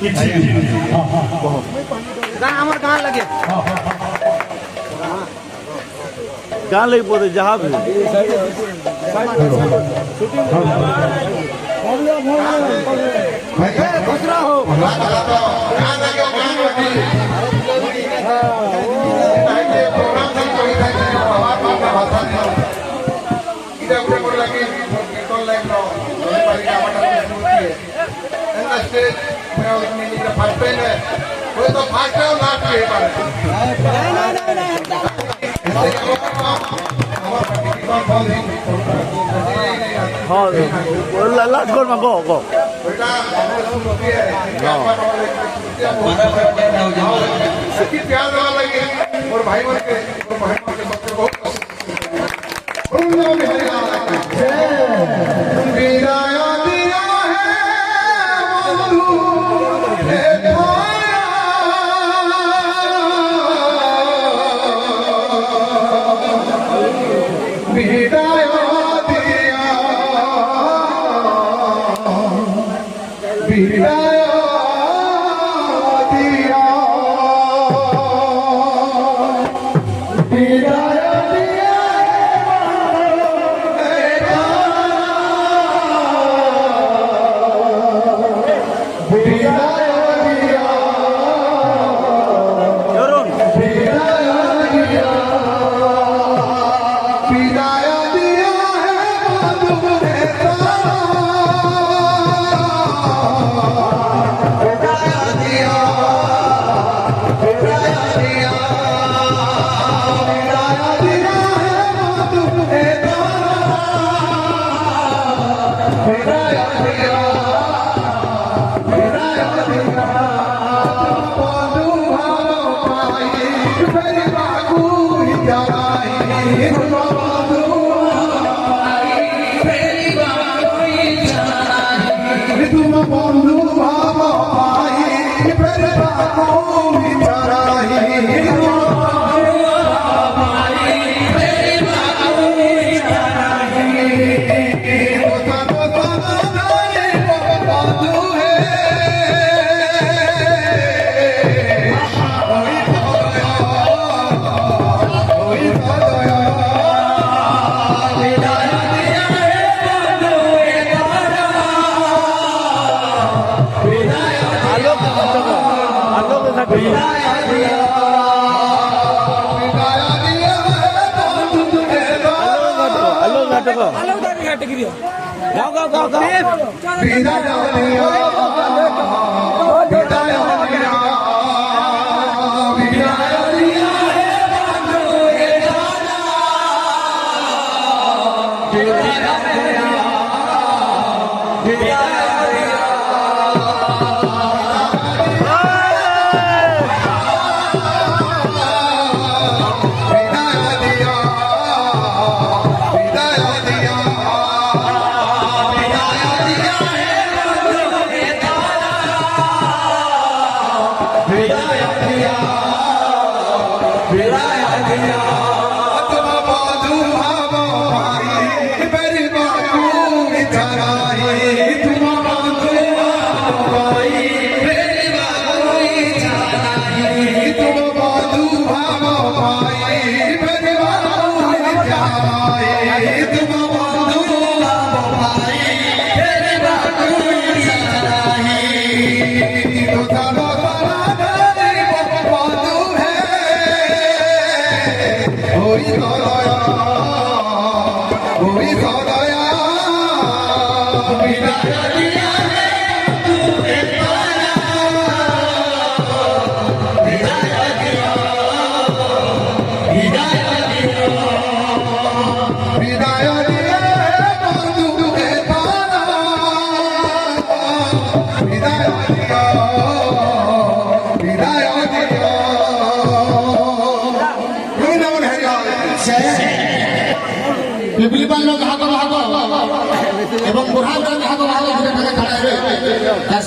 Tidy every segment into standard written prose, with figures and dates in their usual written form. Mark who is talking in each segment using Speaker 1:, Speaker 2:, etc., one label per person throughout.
Speaker 1: Kita আমার গাঁ লাগে
Speaker 2: गाँ लगे पौधे जहाँ भी
Speaker 1: घुसरा हो
Speaker 2: हाँ लास्ट गोल में गो
Speaker 3: और भाई बहन के बच्चे बहुत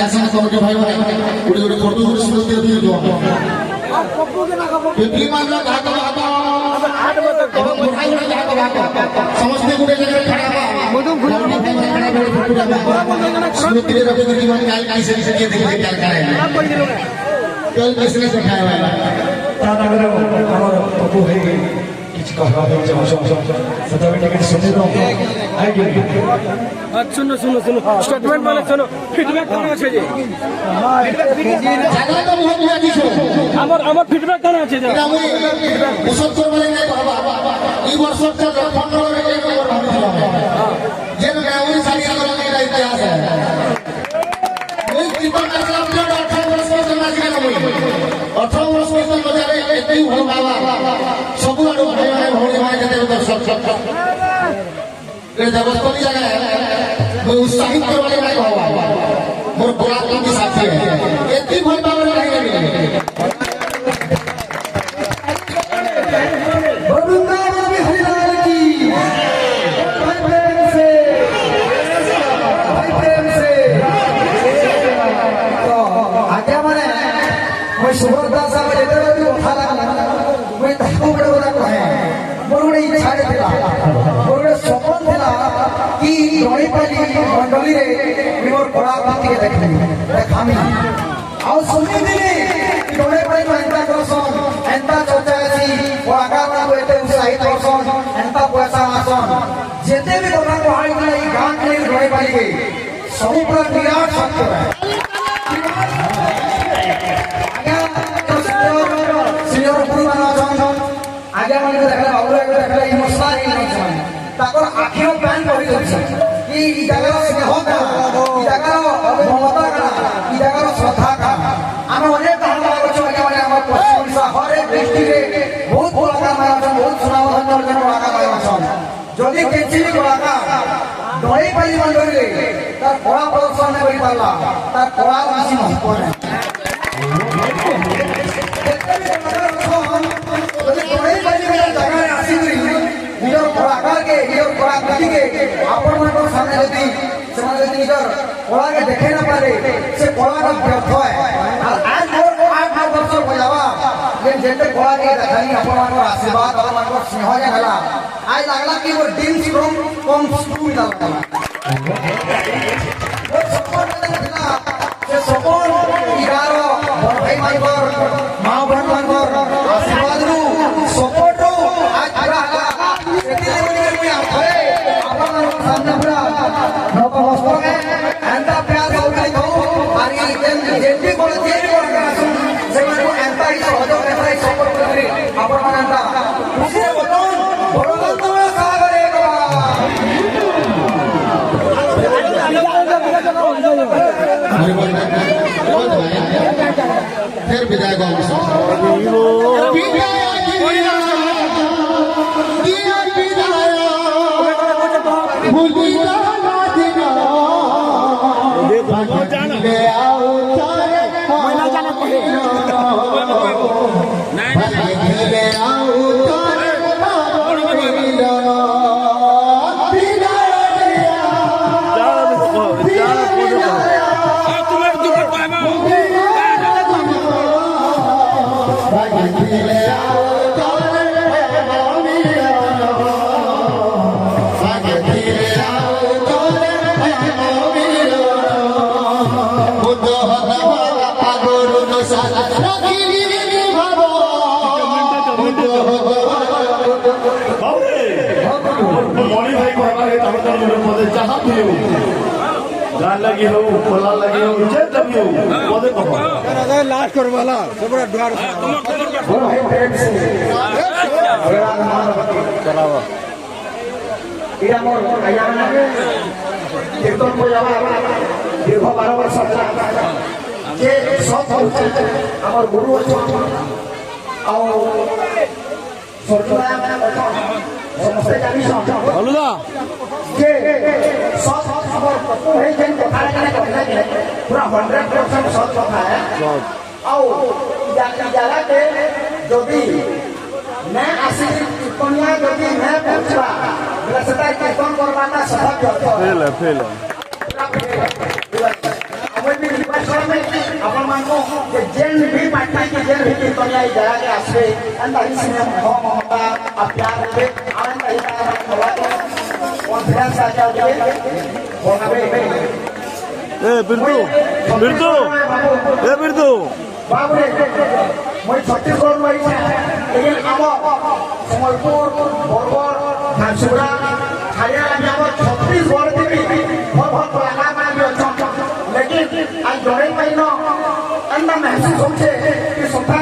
Speaker 4: शासन कमिटी भाई गोटे गोटे फोटो गोटे स्मृति दियो पिपली मानला घाट घाट एवं बुढ़ाई घाट घाट समस्त गोटे जगह खड़ा बा स्मृति रे रवि जीवन काल काई से देखे क्या करे कल किसने सिखाया है
Speaker 1: ତା ତାଙ୍କର ଆମର ପପୁ ଭାଇ କିଛି କହିବା ପାଇଁ ଚାହୁଁଛ ସେତେବେଳେ ଟିକେ ଶୁଣିବ ଆଜ୍ଞା
Speaker 5: सुनो सुनो सुनो स्टेटमेंट वाले सुनो फीडबैक कौन আছে যে
Speaker 4: জায়গা তো বহুত হয়ে দিছো
Speaker 5: আমার ফিডব্যাক কোন আছে যে
Speaker 4: এটা আমি ওষুধ করবলে নাই বাবা এই বর্ষটা ফোন করে এই খবর ভাবছিলাম যে গাউরি সারি করার একটা ইতিহাস আছে এই জীবন আসলাম যে 18 বছর জন্য আজকে আমি 18 বছর জন্য যাবে এতেই ভালো বাবা সবু আড়ু ভাই ভাই ভৌরি ভাই যেতে দর্শক এই জবরদস্তি জায়গা मैं उत्साहित करने वाले बाबा मोर गोलापन के साथी है इतनी भल बाबा नहीं लगे
Speaker 1: वरुणावन हरिलाल की भाई प्रेम से तो आज्ञा माने मैं सुभद्रा साहब जेते भी उठा लगा मैं ताको बड़ा कहे मोर बड़ी इच्छा थिला मोर बड़ा सपन थिला कि रणीपाली मंडली रे मोर कला बात के देखामी आ सुनी दिली रणीपाली को एंता करसन एंता चर्चा अछि कलाकार को एते उत्साहित करसन एंता पैसा आसन जेते भी कथा को हाई के गान के रणीपाली के सब पर विराट सत्य है सीनियर गुरु मान अछन आगे मन देखला बाबू आगे देखला इमोशनल इमोशन ताकर आखिर प्लान कर दियो कि ई जगह स्नेह का ई जगह ममता का ई जगह श्रद्धा का हम अनेक कहानी अछि कि माने हम पश्चिम ओडिशा हर एक डिस्ट्रिक्ट रे बहुत कलाकार मान अछन बहुत सुनाव धन्य जन कलाकार मान अछन जदि केछि भी कलाकार दई पाली मंडली रे तार कला प्रदर्शन नै करि पारला तार कला राशि महत्व नै निजर कलाकार के निजर कलाकृति के आपण मन सामने यदि समाज यदि निजर कला के देखे न पारे से कला का व्यर्थ है और आज और 8 वर्ष बजावा लेकिन जेते कला के देखानी आपण मन आशीर्वाद आपण मन स्नेह जाला आज लागला कि वो ड्रीम फ्रॉम कम टू मिला वो सपोर्ट देला से सपोर्ट 11 भाई मानकर मां बहन मानकर आशीर्वाद रू सपोर्ट रू आज पूरा सामने पूरा नतमस्तक एंता प्यार होई तो और ये जेती को जेती को से माने एंता ही सहयोग एंता ही सपोर्ट करे आपण मन एंता खुशी बोलो भगवान तुम्हें सागरे
Speaker 4: फिर विदाई को
Speaker 1: मणि भाई कहला जहाँ भी हो गान लगी हो कोला लगी हो जे तभी हो मदे कहो
Speaker 2: लास्ट कर वाला बड़ा द्वार
Speaker 1: भाई प्रेम से
Speaker 2: चलावा
Speaker 1: इरा मोर आया माने कीर्तन को जावा दीर्घ 12 वर्ष जे सब हमर गुरु अछि आ सरकार समस्त जानी
Speaker 2: हलुदा
Speaker 1: जे सब खबर पप्पू है जेन कथा कहले पूरा 100% सच कथा है आओ जगह के जदि मैं आसी कीर्तनिया जदि मैं पहुंचबा बोले सेटा कीर्तन करबाटा सफल
Speaker 2: फेल
Speaker 1: हम भी रिक्वेस्ट करबे अपन मान को जे जेन भी पार्टी के जेन भी कीर्तनिया जगह के आसबे अंदा ही सिने ममता आ प्यार दे आनंद ही का बोला कॉन्फिडेंस आ जाए बोलबे
Speaker 2: ए बिरदू ए बिरदू
Speaker 1: बाबरे मैं छत्तीसगढ़ में लेकिन आम सम्बलपुर बरगढ़ झारसुगुड़ा छाड़िया आम छत्तीसगढ़ भी भल भल कलाकार मान भी अच्छा लेकिन आज जड़े पाइन एंता महसूस होचे कि सफा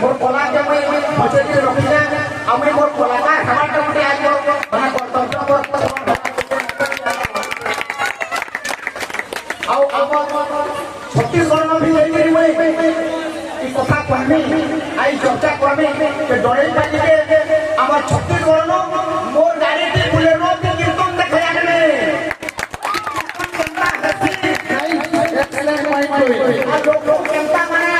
Speaker 1: मोर कला के मैं बचे के रखिले आ मैं मोर कलाकार हमारे गोटे आज माने कर्तव्य छत्तीसगढ़ में भी जाइए मैं कथा कहमी आई चर्चा करमी कि डरे पाली के आम छत्तीसगढ़ नो मोर गाड़ी के बुलेट नो के कीर्तन देखे आने लोग केंता माने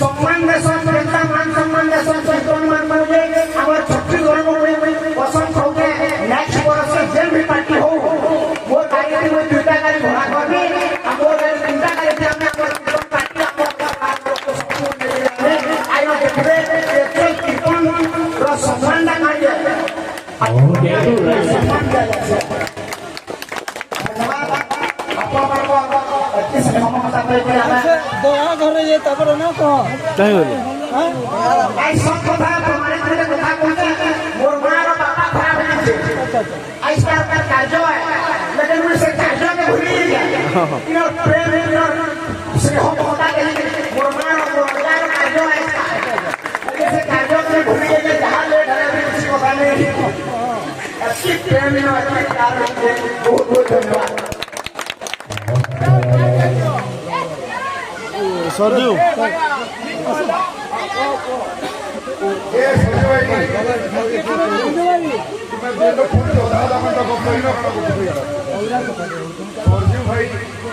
Speaker 1: सम्मान देसन केंता मान सम्मान देसन संतन मान माने आम छत्तीसगढ़ नो पसंद होगे नेक्स्ट वर्ष से जेल भी पार्टी हो मोर गाड़ी में दुईटा गाड़ी घोड़ा करमी आ मोर गाड़ी तीनटा गाड़ी से हमने
Speaker 5: दया घर ये तबर ना को
Speaker 2: नहीं बोले
Speaker 1: आई सब कथा हमारे घरे कथा कहते मोर मां और पापा खराब है आई सरकार कार्य है लेकिन मैं से कार्य में भूल गया इनर प्रेम इनर से हम होता है मोर मां और मोर कार्य है लेकिन से कार्य में भूल गया जहां ले घरे भी किसी को नहीं अच्छी प्रेम इनर अच्छी प्यार बहुत बहुत धन्यवाद
Speaker 2: सरजू
Speaker 3: ए संजय भाई तुम्हें देलो फूल आधा घंटा को कोई ना सरजू भाई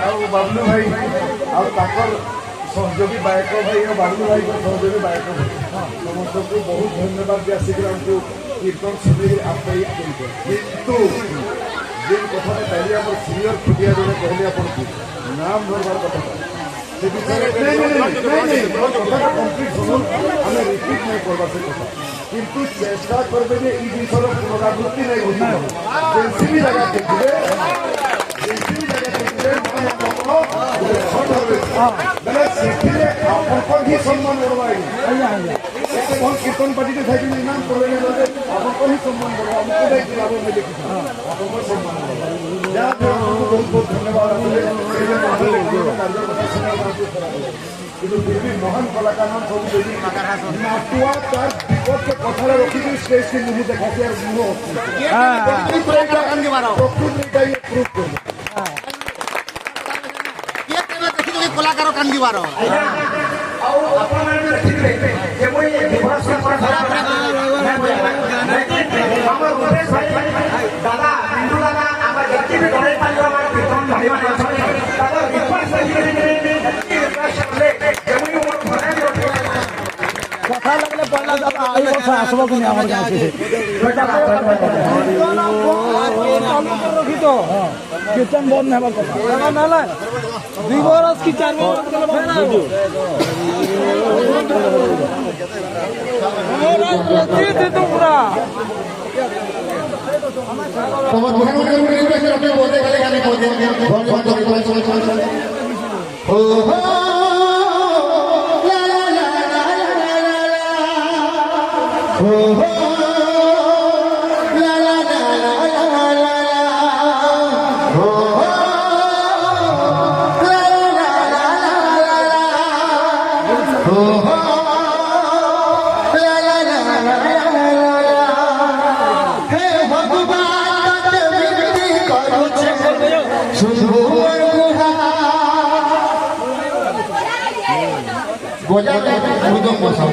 Speaker 3: और बाबलू भाई और ताकर सहयोगी बायक भाई और बाबलू भाई को सहयोगी बायक भाई समस्त को बहुत धन्यवाद दिया सीखला उनको कीर्तन सुनी आप किंतु जिन कथा पहले आप सीनियर खुदिया जो कहले अपन नाम धरबार कथा किंतु चेष्टा करबे जे ई विषय पुनरावृत्ति नहीं होती जेसी भी जगह देखिए मैंने सीखिले आपन ही सम्मान करवाई बहुत कीर्तन पार्टी के थाई में नाम करवे लगे आपन ही सम्मान करवा हमको दे किताबों में लिखी आपन को सम्मान करवा या बहुत बहुत धन्यवाद आपके কিন্তু फिर महान कलाकार नाम सब देवी नाटुआ तार विपद के कथार रखी स्टेज के मुंह देखाते और मुंह प्रकृति ये प्रूफ कर
Speaker 4: ये केना देखि जो कलाकार कान दिवार
Speaker 1: और अपन मान रखिले जे मोय दिवस का खराब हमर उद्देश भाई दादा बिंदु दादा हमर जति भी घरे पालो हमर कीर्तन भाई मान दादा रिक्वेस्ट
Speaker 5: कथा लगले पड़ला दादा आई वर्ष आसबो कि हमर गांव से रखी तो कीर्तन बंद नहीं हमार कथा ना ना 2 बरस की 4 बरस के तो पूरा
Speaker 4: তোমার মনে মনে রিকোয়েস্ট আপনি বলতে গেলে গানে বলতে ও হো লা লা লা লা লা লা ও হো লা লা লা লা লা লা ও হো লা লা লা লা লা ও হো লা লা লা লা লা হে ভগবান বিনতি করুছে শুনবো बोझा मुर्दों को सब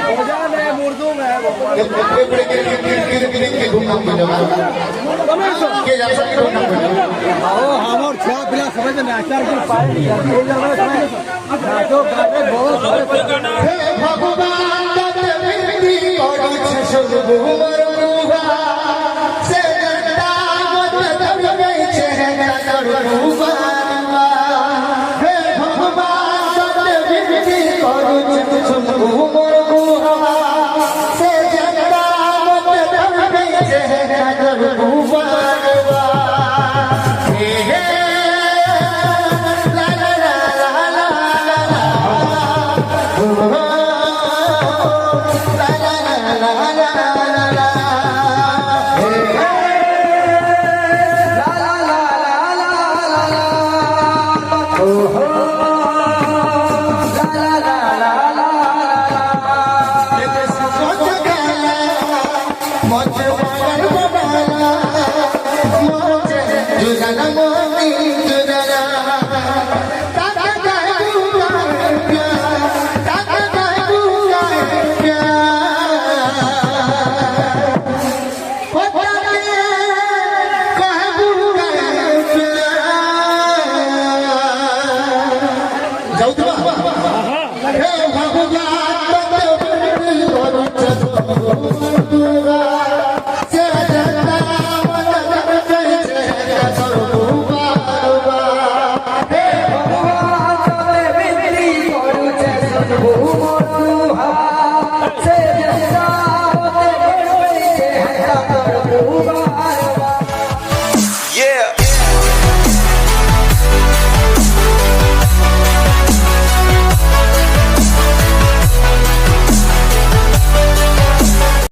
Speaker 5: बोझा में मुर्दों में
Speaker 4: बड़े के घूमना पड़ेगा के जा सकते हो ना
Speaker 5: ओ हमर छुआ पिला समझ में आचार के पाए ये जगह नाटो गाने बहुत
Speaker 4: हे भगवान तत विनती करू छे सब भूवर मुहा से जनता मत तब गई छे ना करू हे भगवान तत विनती करू छे सब भूवर मुहा से जनता मत तब गई छे ना करू हे
Speaker 1: से